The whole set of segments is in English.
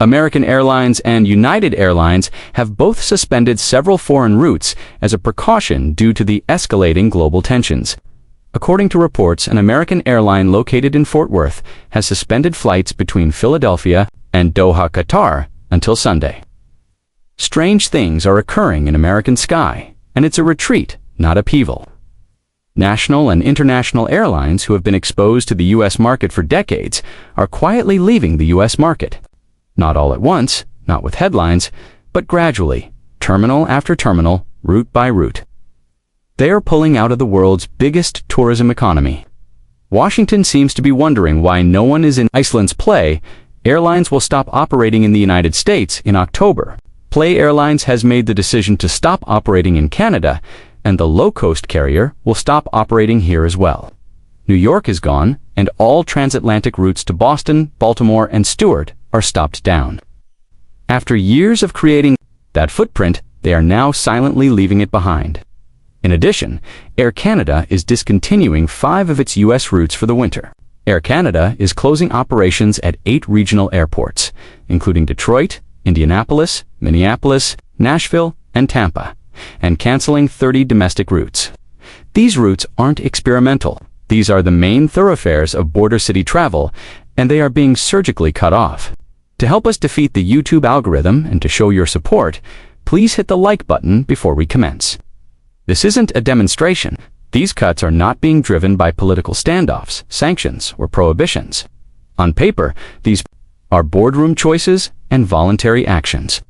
American Airlines and United Airlines have both suspended several foreign routes as a precaution due to the escalating global tensions. According to reports, an American airline located in Fort Worth has suspended flights between Philadelphia and Doha, Qatar, until Sunday. Strange things are occurring in American sky, and it's a retreat, not upheaval. National and international airlines who have been exposed to the U.S. market for decades are quietly leaving the U.S. market. Not all at once, not with headlines, but gradually, terminal after terminal, route by route. They are pulling out of the world's biggest tourism economy. Washington seems to be wondering why no one is in Iceland's Play. Airlines will stop operating in the United States in October. Play Airlines has made the decision to stop operating in Canada, and the low-cost carrier will stop operating here as well. New York is gone, and all transatlantic routes to Boston, Baltimore, and Stewart are stopped down. After years of creating that footprint, they are now silently leaving it behind. In addition, Air Canada is discontinuing 5 of its U.S. routes for the winter. Air Canada is closing operations at 8 regional airports, including Detroit, Indianapolis, Minneapolis, Nashville, and Tampa, and canceling 30 domestic routes. These routes aren't experimental. These are the main thoroughfares of border city travel, and they are being surgically cut off. To help us defeat the YouTube algorithm and to show your support, please hit the like button before we commence. This isn't a demonstration. These cuts are not being driven by political standoffs, sanctions, or prohibitions. On paper, these are boardroom choices and voluntary actions.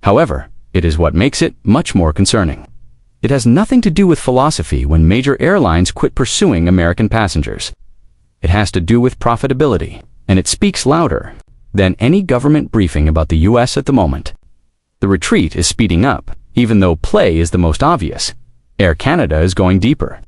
However, it is what makes it much more concerning. It has nothing to do with philosophy when major airlines quit pursuing American passengers. It has to do with profitability, and it speaks louder than any government briefing about the U.S. at the moment. The retreat is speeding up, even though Play is the most obvious. Air Canada is going deeper.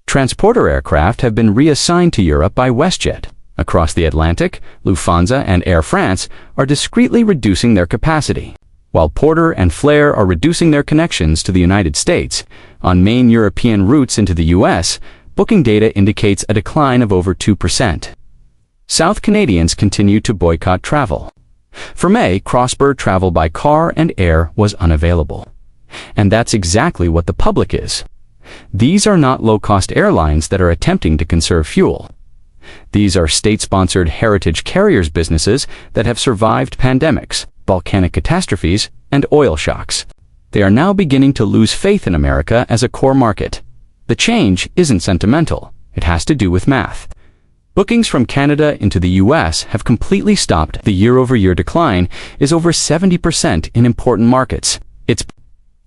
Transporter aircraft have been reassigned to Europe by WestJet. Across the Atlantic, Lufthansa and Air France are discreetly reducing their capacity, while Porter and Flair are reducing their connections to the United States. On main European routes into the U.S., booking data indicates a decline of over 2%. South Canadians continue to boycott travel. For May, cross-border travel by car and air was unavailable. And that's exactly what the public is. These are not low-cost airlines that are attempting to conserve fuel. These are state-sponsored heritage carriers businesses that have survived pandemics, volcanic catastrophes, and oil shocks. They are now beginning to lose faith in America as a core market. The change isn't sentimental. It has to do with math. Bookings from Canada into the U.S. have completely stopped. The year-over-year decline is over 70% in important markets. It's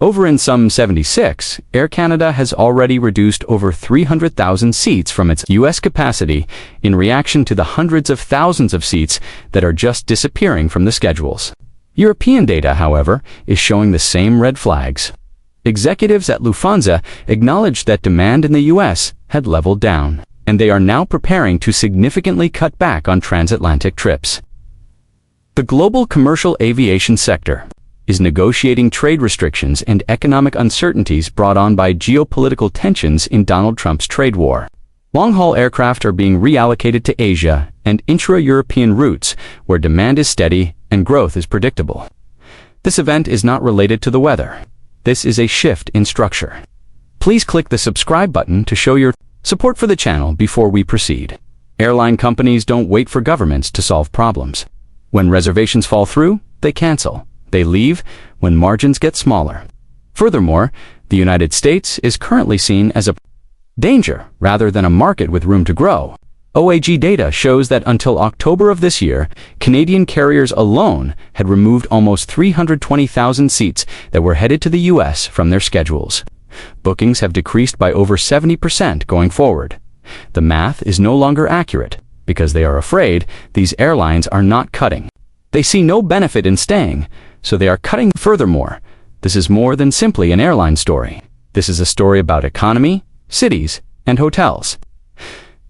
over in some 76. Air Canada has already reduced over 300,000 seats from its U.S. capacity in reaction to the hundreds of thousands of seats that are just disappearing from the schedules. European data, however, is showing the same red flags. Executives at Lufthansa acknowledged that demand in the U.S. had leveled down, and they are now preparing to significantly cut back on transatlantic trips. The global commercial aviation sector is negotiating trade restrictions and economic uncertainties brought on by geopolitical tensions in Donald Trump's trade war. Long-haul aircraft are being reallocated to Asia and intra-European routes where demand is steady and growth is predictable. This event is not related to the weather. This is a shift in structure. Please click the subscribe button to show your support for the channel before we proceed. Airline companies don't wait for governments to solve problems. When reservations fall through, they cancel. They leave when margins get smaller. Furthermore, the United States is currently seen as a danger rather than a market with room to grow. OAG data shows that until October of this year, Canadian carriers alone had removed almost 320,000 seats that were headed to the U.S. from their schedules. Bookings have decreased by over 70% going forward. The math is no longer accurate because they are afraid these airlines are not cutting. They see no benefit in staying, so they are cutting. Furthermore, this is more than simply an airline story. This is a story about economy, cities, and hotels.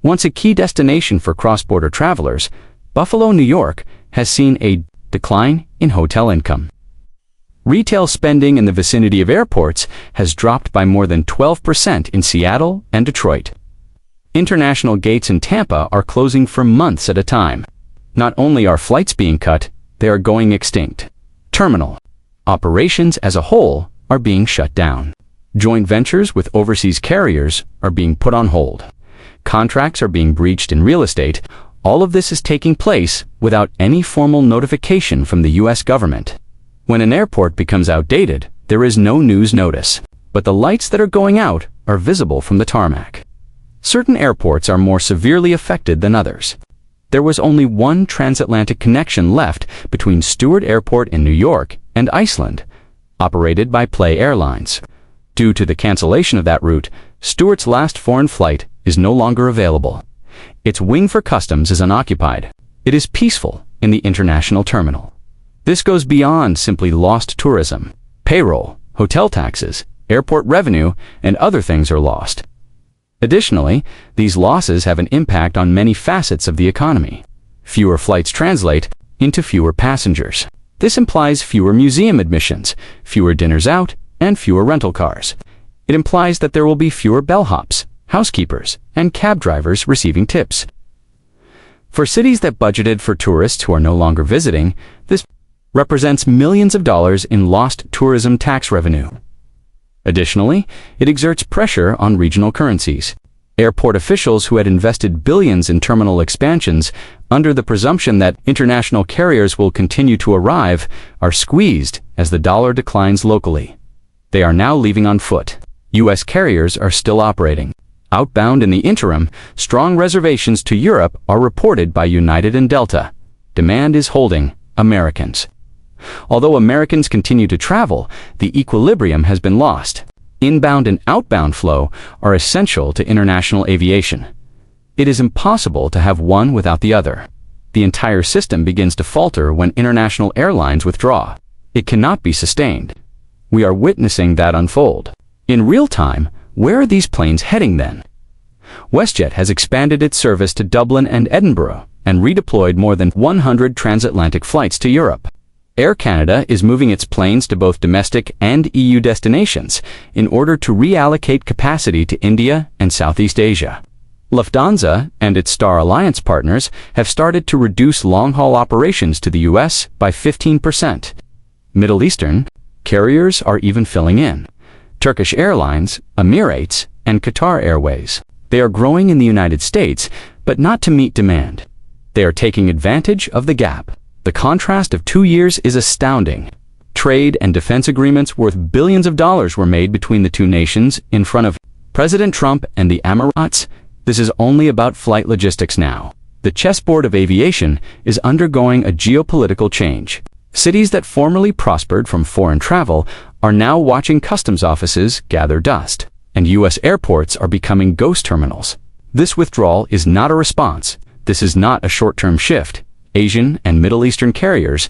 Once a key destination for cross-border travelers, Buffalo, New York, has seen a decline in hotel income. Retail spending in the vicinity of airports has dropped by more than 12% in Seattle and Detroit. International gates in Tampa are closing for months at a time. Not only are flights being cut, they are going extinct. Terminal operations as a whole are being shut down. Joint ventures with overseas carriers are being put on hold. Contracts are being breached in real estate. All of this is taking place without any formal notification from the U.S. government. When an airport becomes outdated, there is no news notice, but the lights that are going out are visible from the tarmac. Certain airports are more severely affected than others. There was only one transatlantic connection left between Stewart Airport in New York and Iceland, operated by Play Airlines. Due to the cancellation of that route, Stewart's last foreign flight is no longer available. Its wing for customs is unoccupied. It is peaceful in the international terminal. This goes beyond simply lost tourism. Payroll, hotel taxes, airport revenue, and other things are lost. Additionally, these losses have an impact on many facets of the economy. Fewer flights translate into fewer passengers. This implies fewer museum admissions, fewer dinners out, and fewer rental cars. It implies that there will be fewer bellhops, housekeepers, and cab drivers receiving tips. For cities that budgeted for tourists who are no longer visiting, this represents millions of dollars in lost tourism tax revenue. Additionally, it exerts pressure on regional currencies. Airport officials who had invested billions in terminal expansions under the presumption that international carriers will continue to arrive are squeezed as the dollar declines locally. They are now leaving on foot. U.S. carriers are still operating. Outbound in the interim, strong reservations to Europe are reported by United and Delta. Demand is holding Americans. Although Americans continue to travel, the equilibrium has been lost. Inbound and outbound flow are essential to international aviation. It is impossible to have one without the other. The entire system begins to falter when international airlines withdraw. It cannot be sustained. We are witnessing that unfold. In real time, where are these planes heading then? WestJet has expanded its service to Dublin and Edinburgh and redeployed more than 100 transatlantic flights to Europe. Air Canada is moving its planes to both domestic and EU destinations in order to reallocate capacity to India and Southeast Asia. Lufthansa and its Star Alliance partners have started to reduce long-haul operations to the US by 15%. Middle Eastern carriers are even filling in. Turkish Airlines, Emirates, and Qatar Airways. They are growing in the United States, but not to meet demand. They are taking advantage of the gap. The contrast of 2 years is astounding. Trade and defense agreements worth billions of dollars were made between the two nations in front of President Trump and the Emirates. This is only about flight logistics now. The chessboard of aviation is undergoing a geopolitical change. Cities that formerly prospered from foreign travel are now watching customs offices gather dust, and U.S. airports are becoming ghost terminals. This withdrawal is not a response. This is not a short-term shift. Asian and Middle Eastern carriers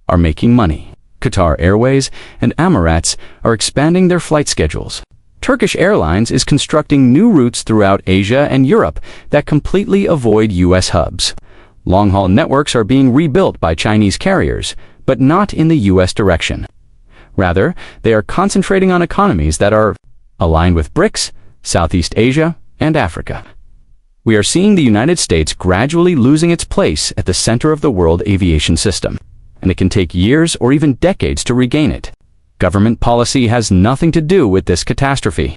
are making money. Qatar Airways and Emirates are expanding their flight schedules. Turkish Airlines is constructing new routes throughout Asia and Europe that completely avoid U.S. hubs. Long-haul networks are being rebuilt by Chinese carriers, but not in the U.S. direction. Rather, they are concentrating on economies that are aligned with BRICS, Southeast Asia, and Africa. We are seeing the United States gradually losing its place at the center of the world aviation system, and it can take years or even decades to regain it. Government policy has nothing to do with this catastrophe.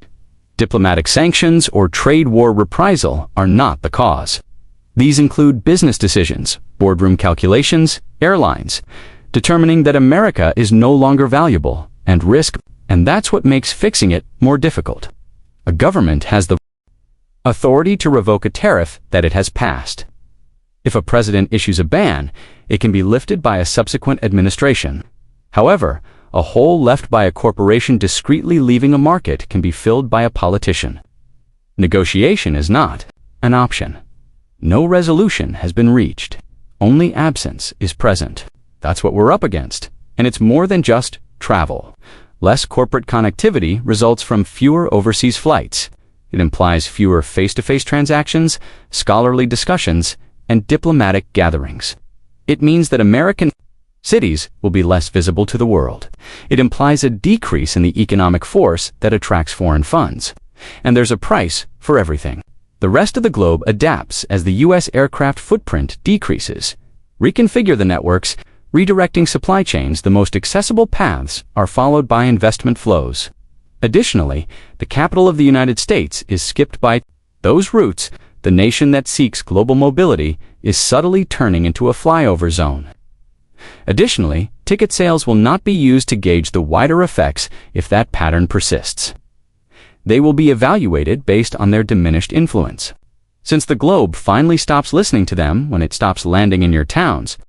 Diplomatic sanctions or trade war reprisal are not the cause. These include business decisions, boardroom calculations, airlines, determining that America is no longer valuable, and risk, and that's what makes fixing it more difficult. A government has the authority to revoke a tariff that it has passed. If a president issues a ban, it can be lifted by a subsequent administration. However, a hole left by a corporation discreetly leaving a market can be filled by a politician. Negotiation is not an option. No resolution has been reached. Only absence is present. That's what we're up against, and it's more than just travel. Less corporate connectivity results from fewer overseas flights. It implies fewer face-to-face transactions, scholarly discussions, and diplomatic gatherings. It means that American cities will be less visible to the world. It implies a decrease in the economic force that attracts foreign funds. And there's a price for everything. The rest of the globe adapts as the U.S. aircraft footprint decreases. Reconfigure the networks, Redirecting supply chains, the most accessible paths are followed by investment flows. Additionally, the capital of the United States is skipped by those routes. The nation that seeks global mobility is subtly turning into a flyover zone. Additionally, ticket sales will not be used to gauge the wider effects if that pattern persists. They will be evaluated based on their diminished influence. Since the globe finally stops listening to them when it stops landing in your towns,